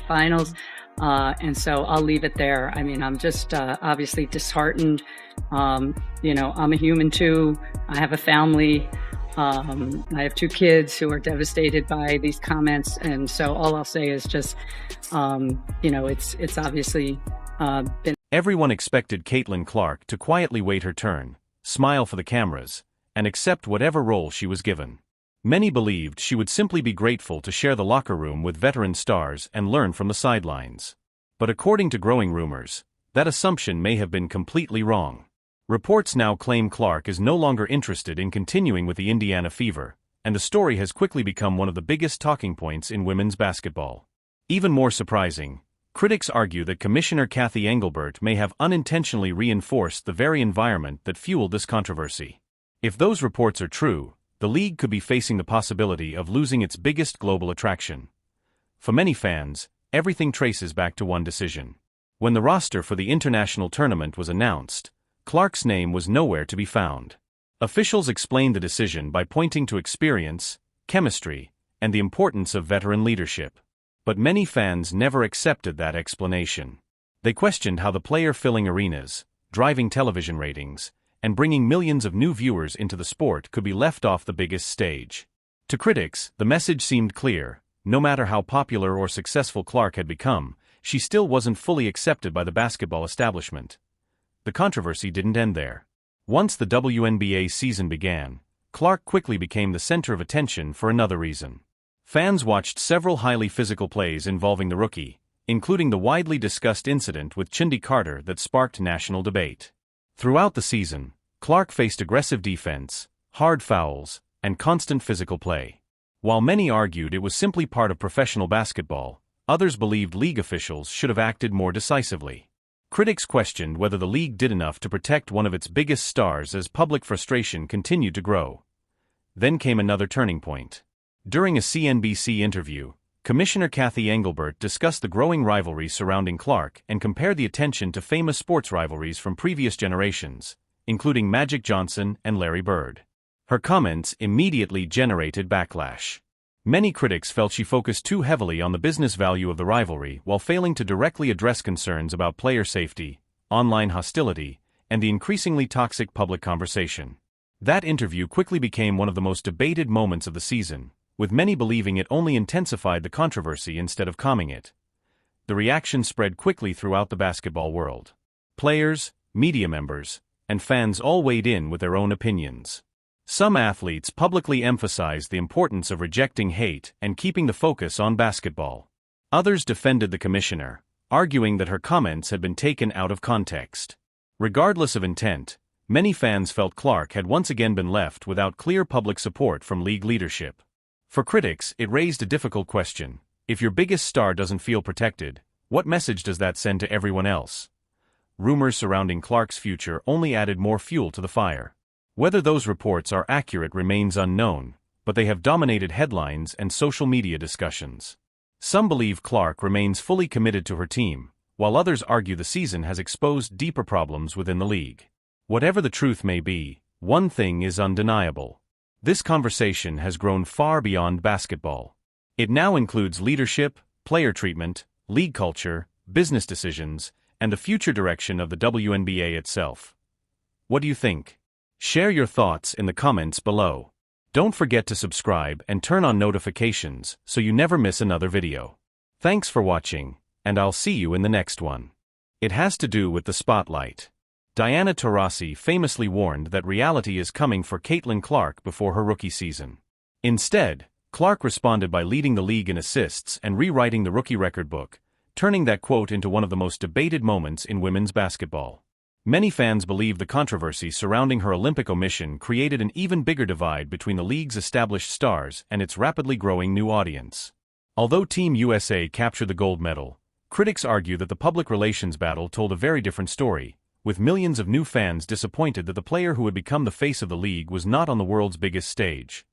finals. And so I'll leave it there. I mean, I'm just obviously disheartened. I'm a human too. I have a family. I have two kids who are devastated by these comments. And so all I'll say is just, it's obviously been. Everyone expected Caitlin Clark to quietly wait her turn, smile for the cameras, and accept whatever role she was given. Many believed she would simply be grateful to share the locker room with veteran stars and learn from the sidelines. But according to growing rumors, that assumption may have been completely wrong. Reports now claim Clark is no longer interested in continuing with the Indiana Fever, and the story has quickly become one of the biggest talking points in women's basketball. Even more surprising, critics argue that Commissioner Kathy Engelbert may have unintentionally reinforced the very environment that fueled this controversy. If those reports are true, the league could be facing the possibility of losing its biggest global attraction. For many fans, everything traces back to one decision. When the roster for the international tournament was announced, Clark's name was nowhere to be found. Officials explained the decision by pointing to experience, chemistry, and the importance of veteran leadership. But many fans never accepted that explanation. They questioned how the player filling arenas, driving television ratings, and bringing millions of new viewers into the sport could be left off the biggest stage. To critics, the message seemed clear: no matter how popular or successful Clark had become, she still wasn't fully accepted by the basketball establishment. The controversy didn't end there. Once the WNBA season began, Clark quickly became the center of attention for another reason. Fans watched several highly physical plays involving the rookie, including the widely discussed incident with Chindi Carter that sparked national debate. Throughout the season, Clark faced aggressive defense, hard fouls, and constant physical play. While many argued it was simply part of professional basketball, others believed league officials should have acted more decisively. Critics questioned whether the league did enough to protect one of its biggest stars as public frustration continued to grow. Then came another turning point. During a CNBC interview, Commissioner Kathy Engelbert discussed the growing rivalry surrounding Clark and compared the attention to famous sports rivalries from previous generations, including Magic Johnson and Larry Bird. Her comments immediately generated backlash. Many critics felt she focused too heavily on the business value of the rivalry while failing to directly address concerns about player safety, online hostility, and the increasingly toxic public conversation. That interview quickly became one of the most debated moments of the season, with many believing it only intensified the controversy instead of calming it. The reaction spread quickly throughout the basketball world. Players, media members, and fans all weighed in with their own opinions. Some athletes publicly emphasized the importance of rejecting hate and keeping the focus on basketball. Others defended the commissioner, arguing that her comments had been taken out of context. Regardless of intent, many fans felt Clark had once again been left without clear public support from league leadership. For critics, it raised a difficult question. If your biggest star doesn't feel protected, what message does that send to everyone else? Rumors surrounding Clark's future only added more fuel to the fire. Whether those reports are accurate remains unknown, but they have dominated headlines and social media discussions. Some believe Clark remains fully committed to her team, while others argue the season has exposed deeper problems within the league. Whatever the truth may be, one thing is undeniable. This conversation has grown far beyond basketball. It now includes leadership, player treatment, league culture, business decisions, and the future direction of the WNBA itself. What do you think? Share your thoughts in the comments below. Don't forget to subscribe and turn on notifications so you never miss another video. Thanks for watching, and I'll see you in the next one. It has to do with the spotlight. Diana Taurasi famously warned that reality is coming for Caitlin Clark before her rookie season. Instead, Clark responded by leading the league in assists and rewriting the rookie record book, turning that quote into one of the most debated moments in women's basketball. Many fans believe the controversy surrounding her Olympic omission created an even bigger divide between the league's established stars and its rapidly growing new audience. Although Team USA captured the gold medal, critics argue that the public relations battle told a very different story, with millions of new fans disappointed that the player who had become the face of the league was not on the world's biggest stage.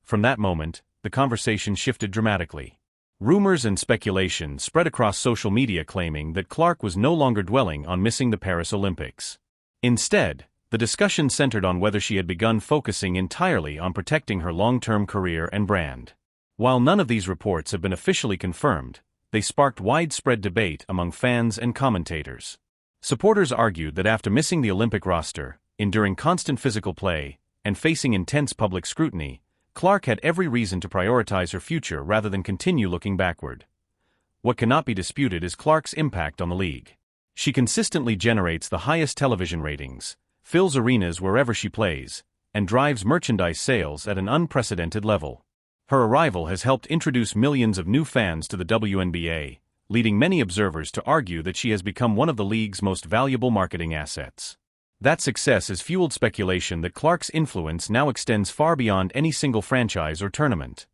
From that moment, the conversation shifted dramatically. Rumors and speculation spread across social media claiming that Clark was no longer dwelling on missing the Paris Olympics. Instead, the discussion centered on whether she had begun focusing entirely on protecting her long-term career and brand. While none of these reports have been officially confirmed, they sparked widespread debate among fans and commentators. Supporters argued that after missing the Olympic roster, enduring constant physical play, and facing intense public scrutiny, Clark had every reason to prioritize her future rather than continue looking backward. What cannot be disputed is Clark's impact on the league. She consistently generates the highest television ratings, fills arenas wherever she plays, and drives merchandise sales at an unprecedented level. Her arrival has helped introduce millions of new fans to the WNBA, leading many observers to argue that she has become one of the league's most valuable marketing assets. That success has fueled speculation that Clark's influence now extends far beyond any single franchise or tournament.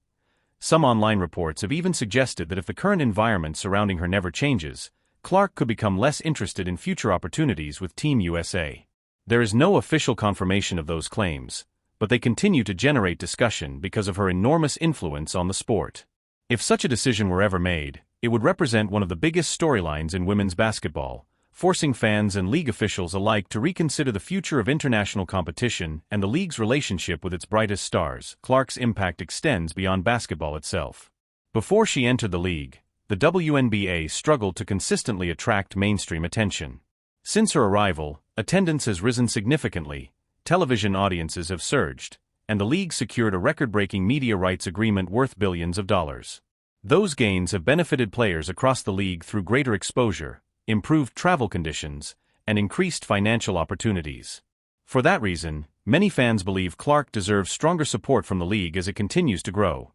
Some online reports have even suggested that if the current environment surrounding her never changes, Clark could become less interested in future opportunities with Team USA. There is no official confirmation of those claims, but they continue to generate discussion because of her enormous influence on the sport. If such a decision were ever made, it would represent one of the biggest storylines in women's basketball, forcing fans and league officials alike to reconsider the future of international competition and the league's relationship with its brightest stars. Clark's impact extends beyond basketball itself. Before she entered the league, the WNBA struggled to consistently attract mainstream attention. Since her arrival, attendance has risen significantly, television audiences have surged, and the league secured a record-breaking media rights agreement worth billions of dollars. Those gains have benefited players across the league through greater exposure, improved travel conditions, and increased financial opportunities. For that reason, many fans believe Clark deserves stronger support from the league as it continues to grow.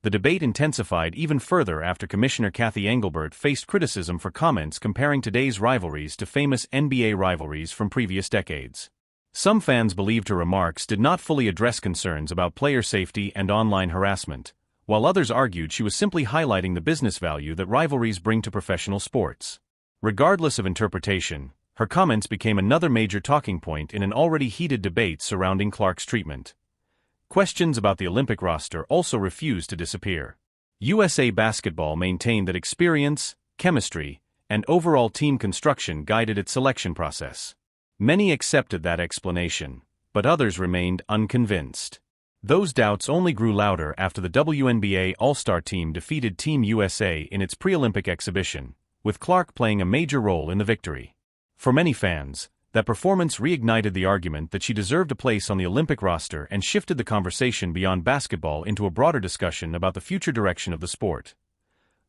The debate intensified even further after Commissioner Kathy Engelbert faced criticism for comments comparing today's rivalries to famous NBA rivalries from previous decades. Some fans believed her remarks did not fully address concerns about player safety and online harassment, while others argued she was simply highlighting the business value that rivalries bring to professional sports. Regardless of interpretation, her comments became another major talking point in an already heated debate surrounding Clark's treatment. Questions about the Olympic roster also refused to disappear. USA Basketball maintained that experience, chemistry, and overall team construction guided its selection process. Many accepted that explanation, but others remained unconvinced. Those doubts only grew louder after the WNBA All-Star team defeated Team USA in its pre-Olympic exhibition, with Clark playing a major role in the victory. For many fans, that performance reignited the argument that she deserved a place on the Olympic roster and shifted the conversation beyond basketball into a broader discussion about the future direction of the sport.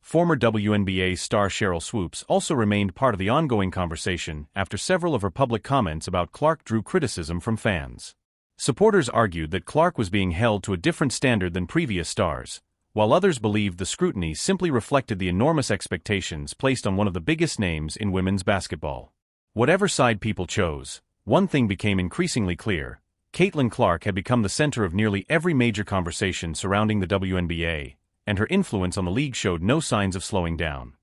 Former WNBA star Sheryl Swoopes also remained part of the ongoing conversation after several of her public comments about Clark drew criticism from fans. Supporters argued that Clark was being held to a different standard than previous stars, while others believed the scrutiny simply reflected the enormous expectations placed on one of the biggest names in women's basketball. Whatever side people chose, one thing became increasingly clear: Caitlin Clark had become the center of nearly every major conversation surrounding the WNBA, and her influence on the league showed no signs of slowing down.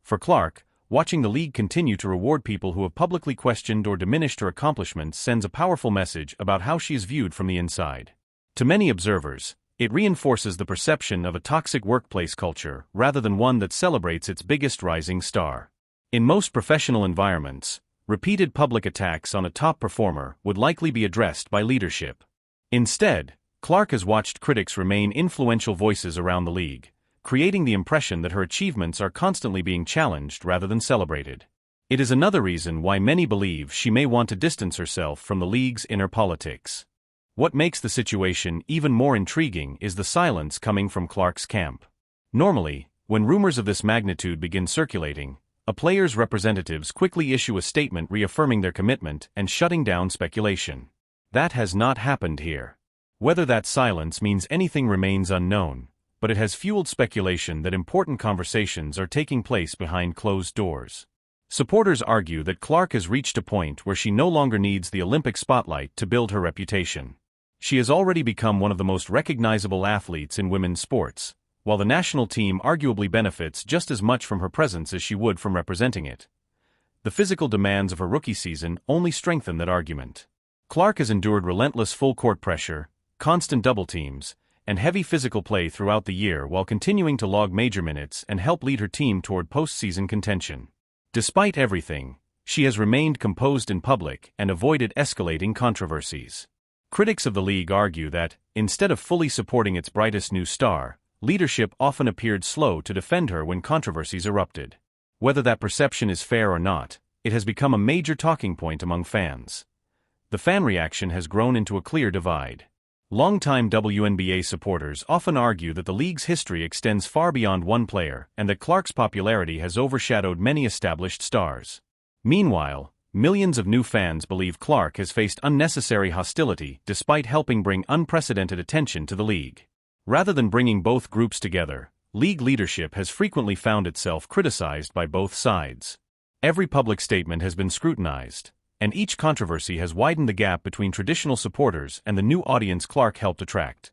For Clark, watching the league continue to reward people who have publicly questioned or diminished her accomplishments sends a powerful message about how she is viewed from the inside. To many observers, it reinforces the perception of a toxic workplace culture rather than one that celebrates its biggest rising star. In most professional environments, repeated public attacks on a top performer would likely be addressed by leadership. Instead, Clark has watched critics remain influential voices around the league, creating the impression that her achievements are constantly being challenged rather than celebrated. It is another reason why many believe she may want to distance herself from the league's inner politics. What makes the situation even more intriguing is the silence coming from Clark's camp. Normally, when rumors of this magnitude begin circulating, a player's representatives quickly issue a statement reaffirming their commitment and shutting down speculation. That has not happened here. Whether that silence means anything remains unknown, but it has fueled speculation that important conversations are taking place behind closed doors. Supporters argue that Clark has reached a point where she no longer needs the Olympic spotlight to build her reputation. She has already become one of the most recognizable athletes in women's sports, while the national team arguably benefits just as much from her presence as she would from representing it. The physical demands of her rookie season only strengthen that argument. Clark has endured relentless full-court pressure, constant double teams, and heavy physical play throughout the year while continuing to log major minutes and help lead her team toward postseason contention. Despite everything, she has remained composed in public and avoided escalating controversies. Critics of the league argue that, instead of fully supporting its brightest new star, leadership often appeared slow to defend her when controversies erupted. Whether that perception is fair or not, it has become a major talking point among fans. The fan reaction has grown into a clear divide. Longtime WNBA supporters often argue that the league's history extends far beyond one player and that Clark's popularity has overshadowed many established stars. Meanwhile, millions of new fans believe Clark has faced unnecessary hostility despite helping bring unprecedented attention to the league. Rather than bringing both groups together, league leadership has frequently found itself criticized by both sides. Every public statement has been scrutinized, and each controversy has widened the gap between traditional supporters and the new audience Clark helped attract.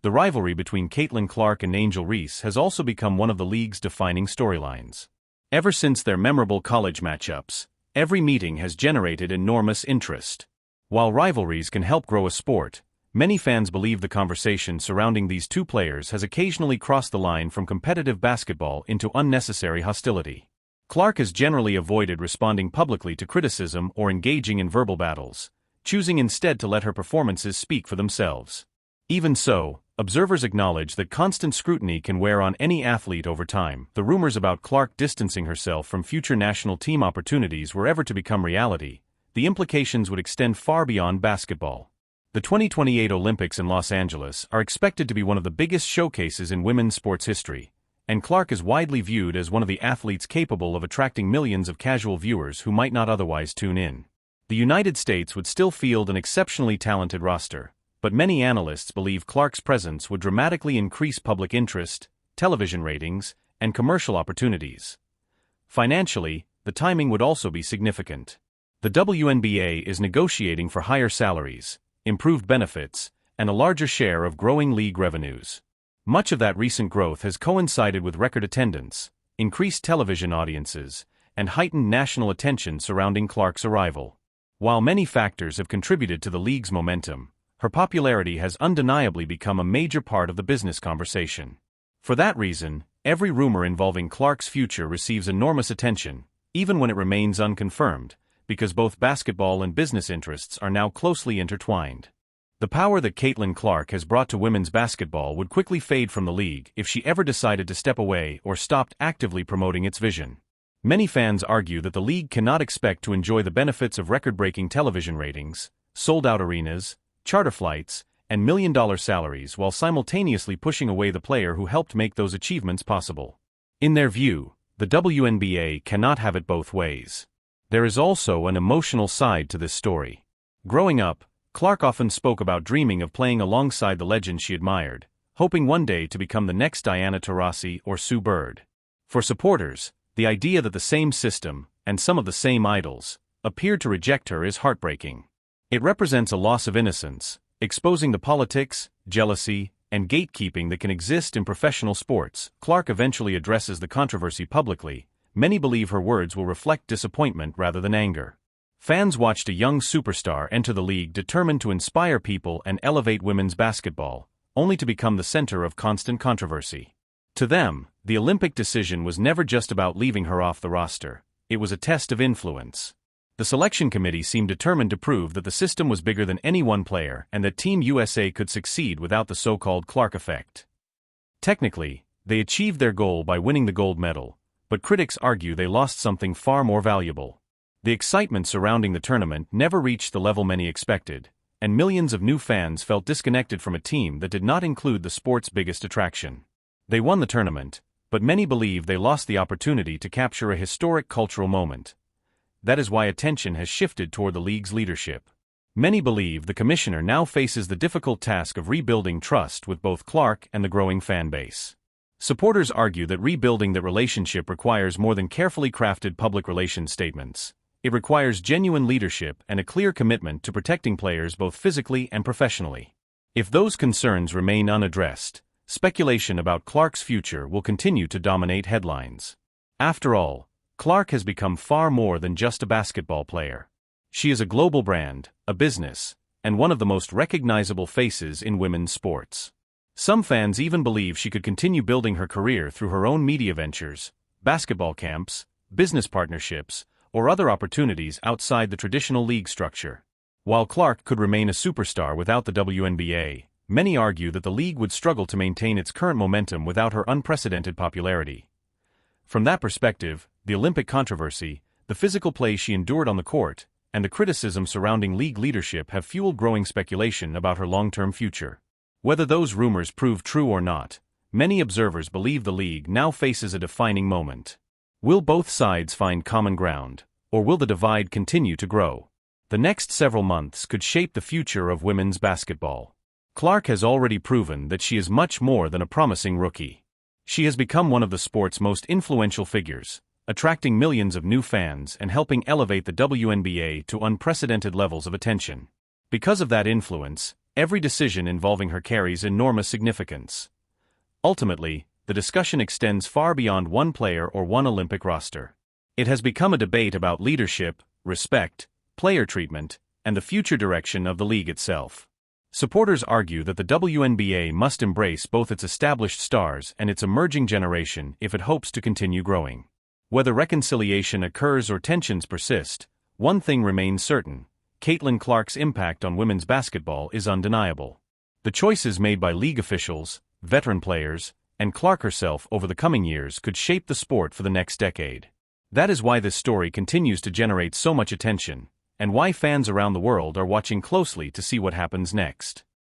The rivalry between Caitlin Clark and Angel Reese has also become one of the league's defining storylines. Ever since their memorable college matchups, every meeting has generated enormous interest. While rivalries can help grow a sport, many fans believe the conversation surrounding these two players has occasionally crossed the line from competitive basketball into unnecessary hostility. Clark has generally avoided responding publicly to criticism or engaging in verbal battles, choosing instead to let her performances speak for themselves. Even so, observers acknowledge that constant scrutiny can wear on any athlete over time. The rumors about Clark distancing herself from future national team opportunities were ever to become reality, the implications would extend far beyond basketball. The 2028 Olympics in Los Angeles are expected to be one of the biggest showcases in women's sports history, and Clark is widely viewed as one of the athletes capable of attracting millions of casual viewers who might not otherwise tune in. The United States would still field an exceptionally talented roster, but many analysts believe Clark's presence would dramatically increase public interest, television ratings, and commercial opportunities. Financially, the timing would also be significant. The WNBA is negotiating for higher salaries, improved benefits, and a larger share of growing league revenues. Much of that recent growth has coincided with record attendance, increased television audiences, and heightened national attention surrounding Clark's arrival. While many factors have contributed to the league's momentum, her popularity has undeniably become a major part of the business conversation. For that reason, every rumor involving Clark's future receives enormous attention, even when it remains unconfirmed, because both basketball and business interests are now closely intertwined. The power that Caitlin Clark has brought to women's basketball would quickly fade from the league if she ever decided to step away or stopped actively promoting its vision. Many fans argue that the league cannot expect to enjoy the benefits of record-breaking television ratings, sold-out arenas, charter flights, and million-dollar salaries while simultaneously pushing away the player who helped make those achievements possible. In their view, the WNBA cannot have it both ways. There is also an emotional side to this story. Growing up, Clark often spoke about dreaming of playing alongside the legends she admired, hoping one day to become the next Diana Taurasi or Sue Bird. For supporters, the idea that the same system, and some of the same idols, appeared to reject her is heartbreaking. It represents a loss of innocence, exposing the politics, jealousy, and gatekeeping that can exist in professional sports. Clark eventually addresses the controversy publicly. Many believe her words will reflect disappointment rather than anger. Fans watched a young superstar enter the league determined to inspire people and elevate women's basketball, only to become the center of constant controversy. To them, the Olympic decision was never just about leaving her off the roster, it was a test of influence. The selection committee seemed determined to prove that the system was bigger than any one player and that Team USA could succeed without the so-called Clark effect. Technically, they achieved their goal by winning the gold medal, but critics argue they lost something far more valuable. The excitement surrounding the tournament never reached the level many expected, and millions of new fans felt disconnected from a team that did not include the sport's biggest attraction. They won the tournament, but many believe they lost the opportunity to capture a historic cultural moment. That is why attention has shifted toward the league's leadership. Many believe the commissioner now faces the difficult task of rebuilding trust with both Clark and the growing fan base. Supporters argue that rebuilding that relationship requires more than carefully crafted public relations statements. It requires genuine leadership and a clear commitment to protecting players both physically and professionally. If those concerns remain unaddressed, speculation about Clark's future will continue to dominate headlines. After all, Clark has become far more than just a basketball player. She is a global brand, a business, and one of the most recognizable faces in women's sports. Some fans even believe she could continue building her career through her own media ventures, basketball camps, business partnerships, or other opportunities outside the traditional league structure. While Clark could remain a superstar without the WNBA, Many argue that the league would struggle to maintain its current momentum without her unprecedented popularity. From that perspective, the Olympic controversy, the physical play she endured on the court, and the criticism surrounding league leadership have fueled growing speculation about her long-term future. Whether those rumors prove true or not, many observers believe the league now faces a defining moment. Will both sides find common ground, or will the divide continue to grow? The next several months could shape the future of women's basketball. Clark has already proven that she is much more than a promising rookie. She has become one of the sport's most influential figures, attracting millions of new fans and helping elevate the WNBA to unprecedented levels of attention. Because of that influence, every decision involving her carries enormous significance. Ultimately, the discussion extends far beyond one player or one Olympic roster. It has become a debate about leadership, respect, player treatment, and the future direction of the league itself. Supporters argue that the WNBA must embrace both its established stars and its emerging generation if it hopes to continue growing. Whether reconciliation occurs or tensions persist, one thing remains certain: Caitlin Clark's impact on women's basketball is undeniable. The choices made by league officials, veteran players, and Clark herself over the coming years could shape the sport for the next decade. That is why this story continues to generate so much attention, and why fans around the world are watching closely to see what happens next.